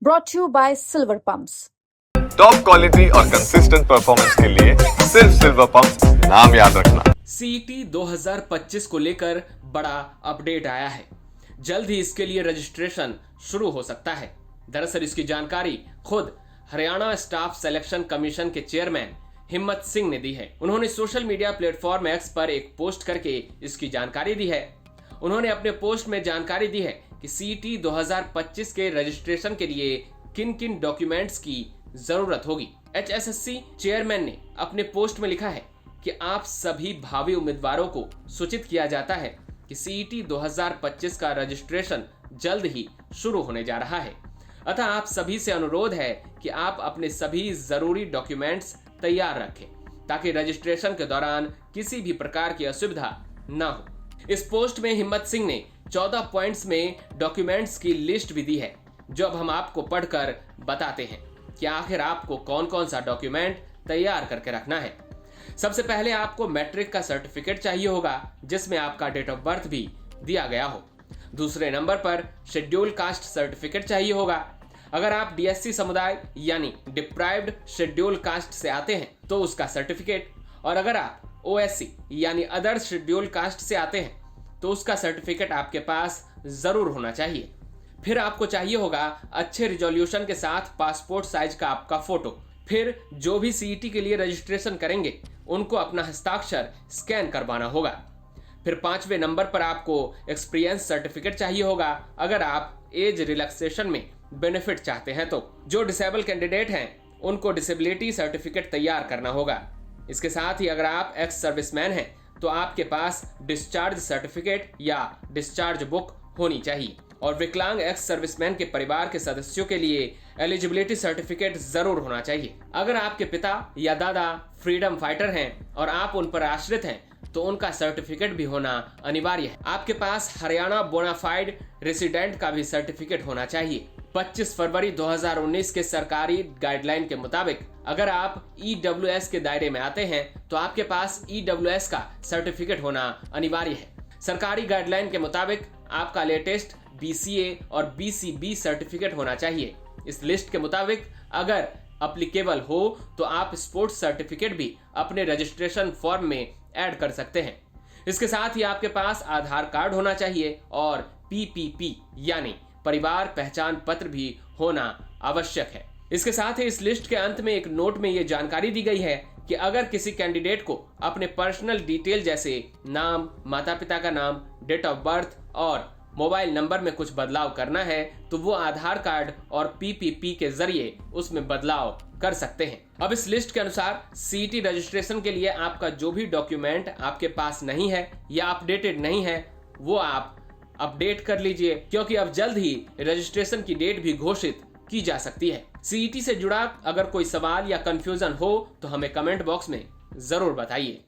brought to you by Silver Pumps. Top quality और consistent performance के लिए सिर्फ सिल्वर पंप नाम याद रखना। सीईटी 2025 को लेकर बड़ा अपडेट आया है। जल्द ही इसके लिए रजिस्ट्रेशन शुरू हो सकता है। दरअसल इसकी जानकारी खुद हरियाणा स्टाफ सिलेक्शन कमीशन के चेयरमैन हिम्मत सिंह ने दी है। उन्होंने सोशल मीडिया प्लेटफॉर्म एक्स पर एक पोस्ट करके इसकी जानकारी दी है। उन्होंने अपने पोस्ट में जानकारी दी है कि सीईटी 2025 के रजिस्ट्रेशन के लिए किन किन डॉक्यूमेंट्स की जरूरत होगी। एचएसएससी चेयरमैन ने अपने पोस्ट में लिखा है कि आप सभी भावी उम्मीदवारों को सूचित किया जाता है कि सीईटी 2025 का रजिस्ट्रेशन जल्द ही शुरू होने जा रहा है। अतः आप सभी से अनुरोध है कि आप अपने सभी जरूरी डॉक्यूमेंट्स तैयार रखें ताकि रजिस्ट्रेशन के दौरान किसी भी प्रकार की असुविधा न हो। इस पोस्ट में हिम्मत सिंह ने 14 पॉइंट्स में डॉक्यूमेंट्स की लिस्ट भी दी है, जो अब हम आपको पढ़कर बताते हैं कि आखिर आपको कौन कौन सा डॉक्यूमेंट तैयार करके रखना है। सबसे पहले आपको मैट्रिक का सर्टिफिकेट चाहिए होगा, जिसमें आपका डेट ऑफ बर्थ भी दिया गया हो। दूसरे नंबर पर शेड्यूल कास्ट सर्टिफिकेट चाहिए होगा। अगर आप डीएससी समुदाय यानी डिप्राइव्ड शेड्यूल कास्ट से आते हैं तो उसका सर्टिफिकेट, और अगर आप ओएससी यानी अदर शेड्यूल कास्ट से आते हैं तो उसका सर्टिफिकेट आपके पास जरूर होना चाहिए। फिर आपको चाहिए होगा अच्छे रिजोल्यूशन के साथ पासपोर्ट साइज का आपका फोटो। फिर जो भी सीईटी के लिए रजिस्ट्रेशन करेंगे उनको अपना हस्ताक्षर स्कैन करवाना होगा। फिर 5वें नंबर पर आपको एक्सपीरियंस सर्टिफिकेट चाहिए होगा अगर आप एज रिलैक्सेशन में बेनिफिट चाहते हैं तो। जो डिसेबल कैंडिडेट हैं उनको डिसेबिलिटी सर्टिफिकेट तैयार करना होगा। इसके साथ ही अगर आप एक्स सर्विसमैन हैं तो आपके पास डिस्चार्ज सर्टिफिकेट या डिस्चार्ज बुक होनी चाहिए। और विकलांग एक्स सर्विसमैन के परिवार के सदस्यों के लिए एलिजिबिलिटी सर्टिफिकेट जरूर होना चाहिए। अगर आपके पिता या दादा फ्रीडम फाइटर हैं और आप उन पर आश्रित हैं तो उनका सर्टिफिकेट भी होना अनिवार्य है। आपके पास हरियाणा बोनाफाइड रेसिडेंट का भी सर्टिफिकेट होना चाहिए। 25 फरवरी 2019 के सरकारी गाइडलाइन के मुताबिक अगर आप ईडब्ल्यूएस के दायरे में आते हैं तो आपके पास ईडब्ल्यूएस का सर्टिफिकेट होना अनिवार्य है। सरकारी गाइडलाइन के मुताबिक आपका लेटेस्ट बीसीए और बीसीबी सर्टिफिकेट होना चाहिए। इस लिस्ट के मुताबिक अगर अप्लीकेबल हो तो आप स्पोर्ट्स सर्टिफिकेट भी अपने रजिस्ट्रेशन फॉर्म में ऐड कर सकते हैं। इसके साथ ही आपके पास आधार कार्ड होना चाहिए और पीपीपी यानी परिवार पहचान पत्र भी होना आवश्यक है। इसके साथ ही इस लिस्ट के अंत में एक नोट में यह जानकारी दी गई है कि अगर किसी कैंडिडेट को अपने पर्सनल डिटेल जैसे नाम, माता पिता का नाम, डेट ऑफ बर्थ और मोबाइल नंबर में कुछ बदलाव करना है तो वो आधार कार्ड और पीपीपी के जरिए उसमें बदलाव कर सकते हैं। अब इस लिस्ट के अनुसार सीईटी रजिस्ट्रेशन के लिए आपका जो भी डॉक्यूमेंट आपके पास नहीं है या अपडेटेड नहीं है वो आप अपडेट कर लीजिए, क्योंकि अब जल्द ही रजिस्ट्रेशन की डेट भी घोषित की जा सकती है। सीईटी से जुड़ा अगर कोई सवाल या कंफ्यूजन हो तो हमें कमेंट बॉक्स में जरूर बताइए।